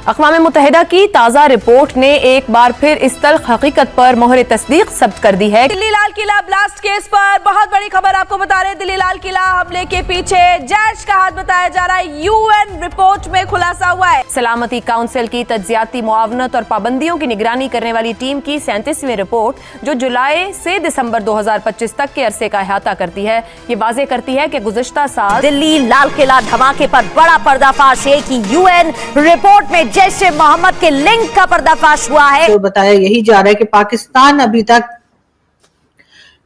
अक़वाम मुत्तहिदा की ताज़ा रिपोर्ट ने एक बार फिर इस तल्ख़ हकीकत पर मोहर तस्दीक सब्त कर दी है। दिल्ली लाल किला ब्लास्ट केस पर बहुत बड़ी खबर आपको बता रहे हैं। दिल्ली लाल किला हमले के पीछे जैश का हाथ बताया जा रहा है। यूएन रिपोर्ट में खुलासा हुआ है। सलामती काउंसिल की तज्जियाती मुआवनत और पाबंदियों की निगरानी करने वाली टीम की 37वीं रिपोर्ट, जो जुलाई से दिसंबर 2025 तक के अरसे का अहाता करती है, ये वाज़ेह करती है कि गुज़श्ता साल दिल्ली लाल किला धमाके पर बड़ा पर्दाफाश है कि यूएन रिपोर्ट में जैश ए मोहम्मद के लिंक का पर्दाफाश हुआ है। तो बताया यही जा रहा है कि पाकिस्तान अभी तक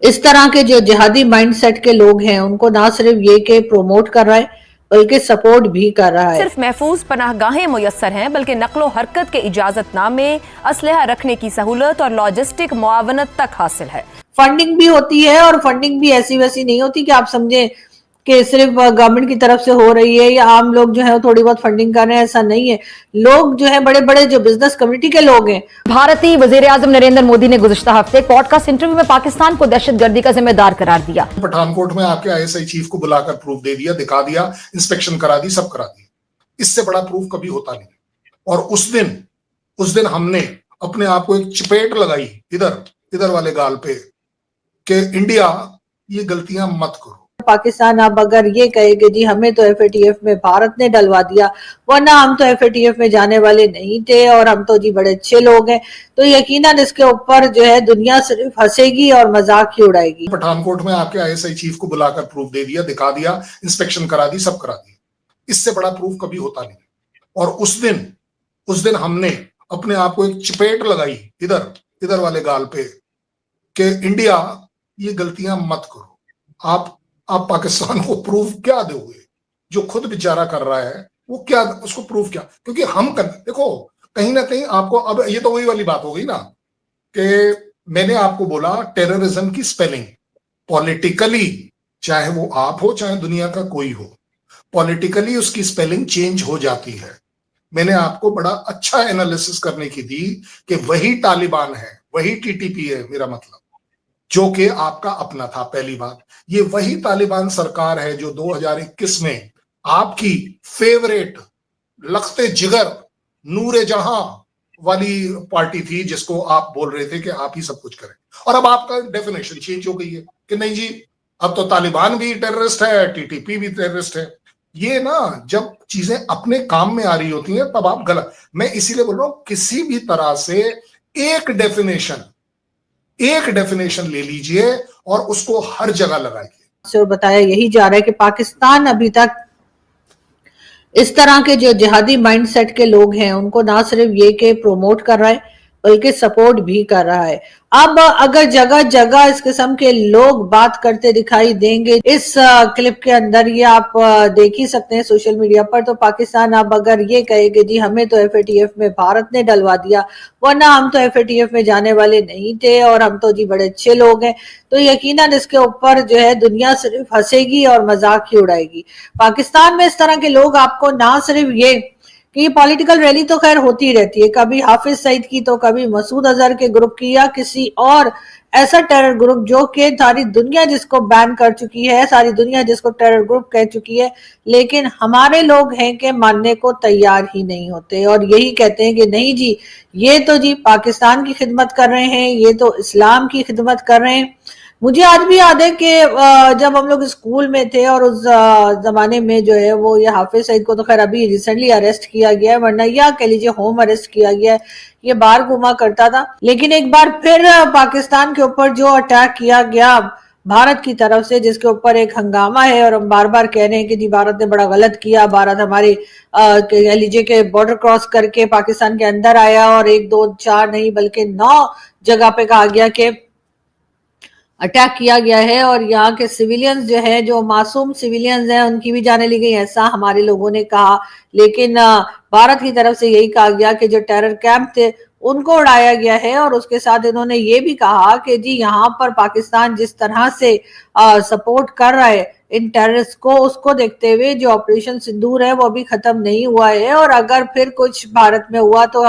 इस तरह के जो जिहादी माइंडसेट के लोग हैं उनको ना सिर्फ ये के प्रोमोट कर रहा है बल्कि सपोर्ट भी कर रहा है। सिर्फ महफूज पनाहगाहें मुयस्सर हैं, बल्कि नकलो हरकत के इजाजतनामे, असलहा रखने की सहूलत और लॉजिस्टिक मुआवनत तक हासिल है। फंडिंग भी होती है और फंडिंग भी ऐसी वैसी नहीं होती कि आप समझे कि सिर्फ गवर्नमेंट की तरफ से हो रही है या आम लोग जो है थोड़ी बहुत फंडिंग कर रहे हैं, ऐसा नहीं है। लोग जो है बड़े बड़े जो बिजनेस कम्युनिटी के लोग हैं। भारतीय वज़ीर-ए-आज़म नरेंद्र मोदी ने गुज़श्ता हफ्ते पॉडकास्ट इंटरव्यू में पाकिस्तान को दहशतगर्दी का जिम्मेदार करार दिया। पठानकोट में आपके आईएसआई चीफ को बुलाकर प्रूफ दे दिया, दिखा दिया, इंस्पेक्शन करा दी, सब करा दिया। इससे बड़ा प्रूफ कभी होता नहीं। और उस दिन हमने अपने आप को एक चपेट लगाई इधर वाले गाल पे कि इंडिया ये गलतियां मत करो। पाकिस्तान अब अगर ये कहे कि जी हमें तो एफएटीएफ में भारत ने डलवा दिया, वरना हम तो एफएटीएफ में जाने वाले नहीं थे और हम तो जी बड़े अच्छे लोग हैं, तो यकीनन इसके ऊपर जो है दुनिया सिर्फ हंसेगी और मजाक ही उड़ाएगी। पठानकोट में आपके आईएसआई चीफ को बुलाकर प्रूफ दे दिया, दिखा दिया, इंस्पेक्शन करा दी, सब करा दिया। इससे बड़ा प्रूफ कभी होता नहीं। और उस दिन हमने अपने आप को एक चपेट लगाई इधर वाले गाल पे कि इंडिया ये गलतियां मत करो। आप पाकिस्तान को प्रूफ क्या दोगे? जो खुद बेचारा कर रहा है वो क्या, उसको प्रूफ क्या? क्योंकि हम देखो कहीं ना कहीं आपको, अब ये तो वही वाली बात हो गई ना कि मैंने आपको बोला टेररिज्म की स्पेलिंग पॉलिटिकली, चाहे वो आप हो चाहे दुनिया का कोई हो, पॉलिटिकली उसकी स्पेलिंग चेंज हो जाती है। मैंने आपको बड़ा अच्छा एनालिसिस करने की दी कि वही तालिबान है, वही टीटीपी है, मेरा मतलब, जो कि आपका अपना था। पहली बात, ये वही तालिबान सरकार है जो 2021 में आपकी फेवरेट लख्ते जिगर नूरे जहां वाली पार्टी थी, जिसको आप बोल रहे थे कि आप ही सब कुछ करें। और अब आपका डेफिनेशन चेंज हो गई है कि नहीं जी, अब तो तालिबान भी टेररिस्ट है, टीटीपी भी टेररिस्ट है। ये ना, जब चीजें अपने काम में आ रही होती हैं तब आप गलत। मैं इसीलिए बोल रहा हूं, किसी भी तरह से एक डेफिनेशन ले लीजिए और उसको हर जगह लगाइए। से बताया यही जा रहा है कि पाकिस्तान अभी तक इस तरह के जो जिहादी माइंडसेट के लोग हैं उनको ना सिर्फ ये के प्रोमोट कर रहा है बल्कि सपोर्ट भी कर रहा है। अब अगर जगह जगह इस किस्म के लोग बात करते दिखाई देंगे, इस क्लिप के अंदर ये आप देख ही सकते हैं सोशल मीडिया पर, तो पाकिस्तान अब अगर ये कहे कि जी हमें तो एफएटीएफ में भारत ने डलवा दिया, वरना हम तो एफएटीएफ में जाने वाले नहीं थे और हम तो जी बड़े अच्छे लोग हैं, तो यकीनन इसके ऊपर जो है दुनिया सिर्फ हंसेगी और मजाक ही उड़ाएगी। पाकिस्तान में इस तरह के लोग आपको ना सिर्फ ये कि ये पॉलिटिकल रैली तो खैर होती रहती है, कभी हाफिज सईद की तो कभी मसूद अजहर के ग्रुप की या किसी और ऐसा टेरर ग्रुप जो कि सारी दुनिया जिसको बैन कर चुकी है, सारी दुनिया जिसको टेरर ग्रुप कह चुकी है, लेकिन हमारे लोग हैं कि मानने को तैयार ही नहीं होते और यही कहते हैं कि नहीं जी, ये तो जी पाकिस्तान की खिदमत कर रहे हैं, ये तो इस्लाम की खिदमत कर रहे हैं। मुझे आज भी याद है कि जब हम लोग स्कूल में थे और उस जमाने में जो है वो ये हाफिज सईद को तो खैर अभी रिसेंटली अरेस्ट किया गया है, वरना या कह लीजिए होम अरेस्ट किया गया है, ये बाहर घुमा करता था। लेकिन एक बार फिर पाकिस्तान के ऊपर जो अटैक किया गया भारत की तरफ से, जिसके ऊपर एक हंगामा है और हम बार बार कह रहे हैं कि जी भारत ने बड़ा गलत किया, भारत हमारे कह लीजिए कि बॉर्डर क्रॉस करके पाकिस्तान के अंदर आया और 1 2 4 नहीं बल्कि 9 जगह पे कहा गया कि अटैक किया गया है और यहाँ के सिविलियंस जो है, जो मासूम सिविलियंस हैं, उनकी भी जाने ली गई, ऐसा हमारे लोगों ने कहा। लेकिन भारत की तरफ से यही कहा गया कि जो टेरर कैंप थे उनको उड़ाया गया है और उसके साथ इन्होंने ये भी कहा कि जी यहाँ पर पाकिस्तान जिस तरह से सपोर्ट कर रहा है इन टेररिस्ट को, उसको देखते हुए जो ऑपरेशन सिंदूर है वो अभी खत्म नहीं हुआ है। और अगर फिर कुछ भारत में हुआ तो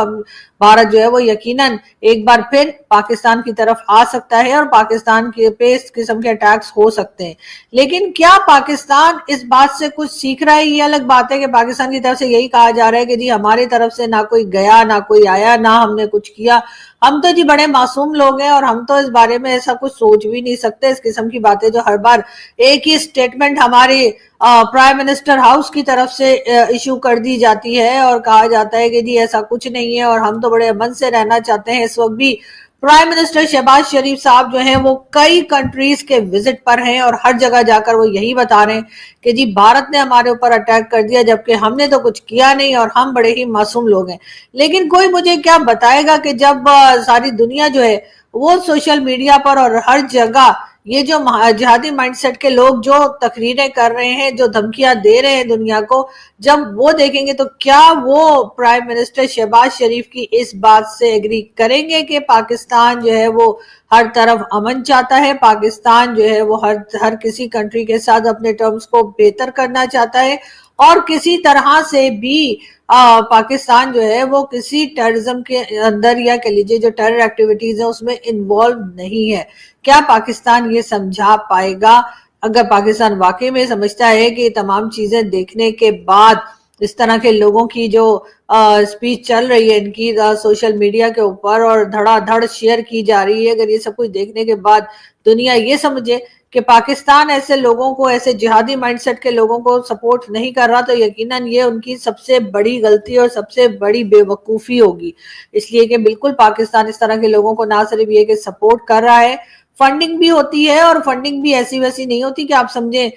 भारत जो है वो यकीनन एक बार फिर पाकिस्तान की तरफ आ सकता है और पाकिस्तान पे इस किस्म के अटैक्स हो सकते हैं। लेकिन क्या पाकिस्तान इस बात से कुछ सीख रहा है? ये अलग बात है कि पाकिस्तान की तरफ से यही कहा जा रहा है कि जी हमारी तरफ से ना कोई गया, ना कोई आया, ना हमने कुछ किया, हम तो जी बड़े मासूम लोग हैं और हम तो इस बारे में ऐसा कुछ सोच भी नहीं सकते। इस किस्म की बातें जो हर बार एक ही स्टेटमेंट हमारी प्राइम मिनिस्टर हाउस की तरफ से इशू कर दी जाती है और कहा जाता है कि जी ऐसा कुछ नहीं है और हम तो बड़े अमन से रहना चाहते हैं। इस वक्त भी प्राइम मिनिस्टर शहबाज शरीफ साहब जो हैं वो कई कंट्रीज के विजिट पर हैं और हर जगह जाकर वो यही बता रहे हैं कि जी भारत ने हमारे ऊपर अटैक कर दिया जबकि हमने तो कुछ किया नहीं और हम बड़े ही मासूम लोग हैं। लेकिन कोई मुझे क्या बताएगा कि जब सारी दुनिया जो है वो सोशल मीडिया पर और हर जगह ये जो जिहादी माइंडसेट के लोग जो तकरीरें कर रहे हैं, जो धमकियां दे रहे हैं दुनिया को, जब वो देखेंगे तो क्या वो प्राइम मिनिस्टर शहबाज शरीफ की इस बात से एग्री करेंगे कि पाकिस्तान जो है वो हर तरफ अमन चाहता है, पाकिस्तान जो है वो हर किसी कंट्री के साथ अपने टर्म्स को बेहतर करना चाहता है और किसी तरह से भी पाकिस्तान जो है वो किसी टेररिज्म के अंदर या कह लीजिए जो टेरर एक्टिविटीज है उसमें इन्वॉल्व नहीं है? क्या पाकिस्तान ये समझा पाएगा? अगर पाकिस्तान वाकई में समझता है कि तमाम चीजें देखने के बाद इस तरह के लोगों की जो स्पीच चल रही है इनकी सोशल मीडिया के ऊपर और धड़ाधड़ शेयर की जा रही है, अगर ये सब कुछ देखने के बाद दुनिया ये समझे कि पाकिस्तान ऐसे लोगों को, ऐसे जिहादी माइंडसेट के लोगों को सपोर्ट नहीं कर रहा, तो यकीनन ये उनकी सबसे बड़ी गलती और सबसे बड़ी बेवकूफ़ी होगी। इसलिए कि बिल्कुल पाकिस्तान इस तरह के लोगों को ना सिर्फ ये कि सपोर्ट कर रहा है, फंडिंग भी होती है और फंडिंग भी ऐसी वैसी नहीं होती कि आप समझें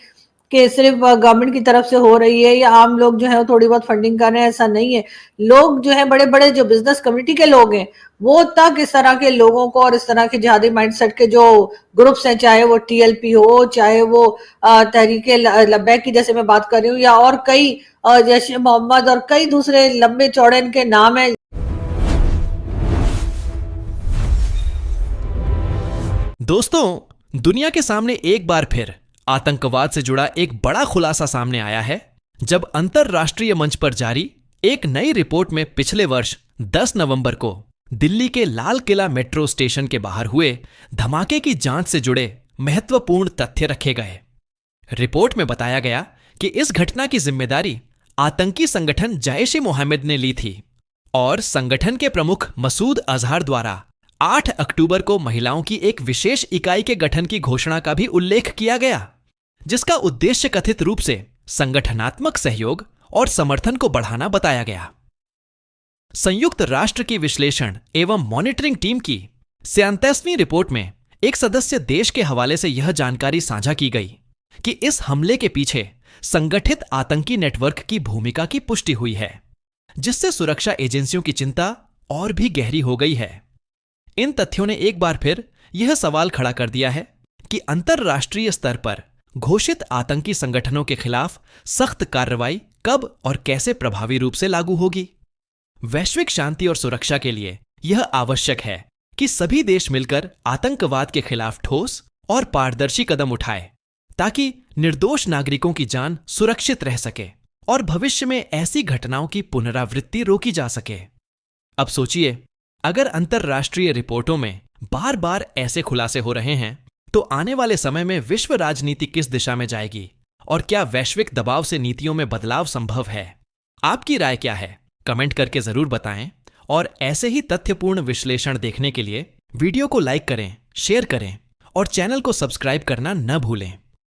कि सिर्फ गवर्नमेंट की तरफ से हो रही है या आम लोग जो है थोड़ी बहुत फंडिंग कर रहे हैं, ऐसा नहीं है। लोग जो है बड़े बड़े जो बिजनेस कम्युनिटी के लोग हैं वो तक इस तरह के लोगों को और इस तरह के जिहादी माइंडसेट के जो ग्रुप्स हैं, चाहे वो TLP हो, चाहे वो तहरीके लब्बैक की जैसे मैं बात कर रही हूँ या और कई जैश ए मोहम्मद और कई दूसरे लंबे चौड़े इनके नाम है। दोस्तों, दुनिया के सामने एक बार फिर आतंकवाद से जुड़ा एक बड़ा खुलासा सामने आया है जब अंतरराष्ट्रीय मंच पर जारी एक नई रिपोर्ट में पिछले वर्ष 10 नवंबर को दिल्ली के लाल किला मेट्रो स्टेशन के बाहर हुए धमाके की जांच से जुड़े महत्वपूर्ण तथ्य रखे गए। रिपोर्ट में बताया गया कि इस घटना की जिम्मेदारी आतंकी संगठन जैश-ए-मोहम्मद ने ली थी और संगठन के प्रमुख मसूद अजहर द्वारा 8 अक्टूबर को महिलाओं की एक विशेष इकाई के गठन की घोषणा का भी उल्लेख किया गया, जिसका उद्देश्य कथित रूप से संगठनात्मक सहयोग और समर्थन को बढ़ाना बताया गया। संयुक्त राष्ट्र की विश्लेषण एवं मॉनिटरिंग टीम की 37वीं रिपोर्ट में एक सदस्य देश के हवाले से यह जानकारी साझा की गई कि इस हमले के पीछे संगठित आतंकी नेटवर्क की भूमिका की पुष्टि हुई है, जिससे सुरक्षा एजेंसियों की चिंता और भी गहरी हो गई है। इन तथ्यों ने एक बार फिर यह सवाल खड़ा कर दिया है कि अंतरराष्ट्रीय स्तर पर घोषित आतंकी संगठनों के खिलाफ सख्त कार्रवाई कब और कैसे प्रभावी रूप से लागू होगी। वैश्विक शांति और सुरक्षा के लिए यह आवश्यक है कि सभी देश मिलकर आतंकवाद के खिलाफ ठोस और पारदर्शी कदम उठाएं, ताकि निर्दोष नागरिकों की जान सुरक्षित रह सके और भविष्य में ऐसी घटनाओं की पुनरावृत्ति रोकी जा सके। अब सोचिए, अगर अंतरराष्ट्रीय रिपोर्टों में बार बार ऐसे खुलासे हो रहे हैं तो आने वाले समय में विश्व राजनीति किस दिशा में जाएगी और क्या वैश्विक दबाव से नीतियों में बदलाव संभव है? आपकी राय क्या है? कमेंट करके जरूर बताएं और ऐसे ही तथ्यपूर्ण विश्लेषण देखने के लिए वीडियो को लाइक करें, शेयर करें और चैनल को सब्सक्राइब करना न भूलें।